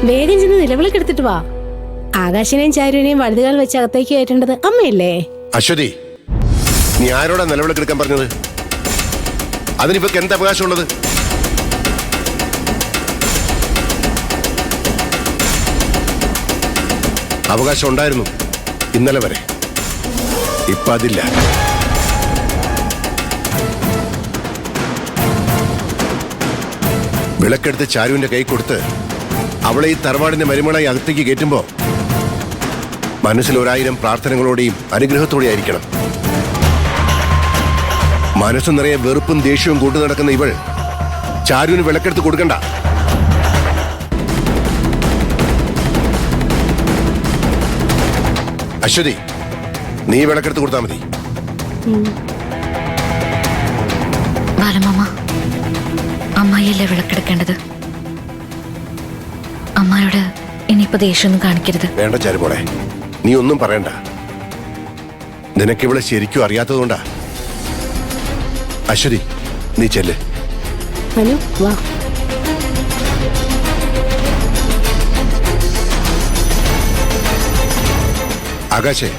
വേഗം ചെന്ന് നിലവിളക്ക് എടുത്തിട്ട് വാ. ആകാശിനെയും ചാരുവിനെയും വലുതുകാൽ വെച്ച് അകത്തേക്ക് കയറ്റേണ്ടത് അമ്മയല്ലേ? അശ്വതി, നീ ആരോടാ നിലവിളക്ക് എടുക്കാൻ പറഞ്ഞത്? അതിനിപ്പോ എന്ത് അവകാശമുള്ളത്? അവകാശം ഉണ്ടായിരുന്നു ഇന്നലെ വരെ, ഇപ്പൊ അതില്ല. വിളക്കെടുത്ത് ചാരുവിന്റെ കൈ കൊടുത്ത് അവളെ ഈ തറവാടിന്റെ മരുമകളായി അകത്തേക്ക് കയറ്റുമ്പോ മനസ്സിൽ 1000 പ്രാർത്ഥനകളോടെയും അനുഗ്രഹത്തോടെയും ആയിരിക്കണം. മനസ്സ് നിറയെ വെറുപ്പും ദേഷ്യവും കൂട്ടു നടക്കുന്ന ഇവൾ ചാരുവിന് വിളക്കെടുത്ത് കൊടുക്കണ്ട. അശ്വതി, നീ വിളക്കെടുത്ത് കൊടുത്താൽ മതി. ബാലമാമ, അമ്മായിയല്ലേ വിളക്കെടുക്കേണ്ടത്? അമ്മായോട് ഇനിയിപ്പോ ദേഷ്യമൊന്നും കാണിക്കരുത്. വേണ്ട ചാരുമോളെ, നീ ഒന്നും പറയണ്ട. നിനക്കിവളെ ശരിക്കും അറിയാത്തതുകൊണ്ടാ. അശ്വതി, നീ ചെല്ല്. അനു വാ. ആകാശേ,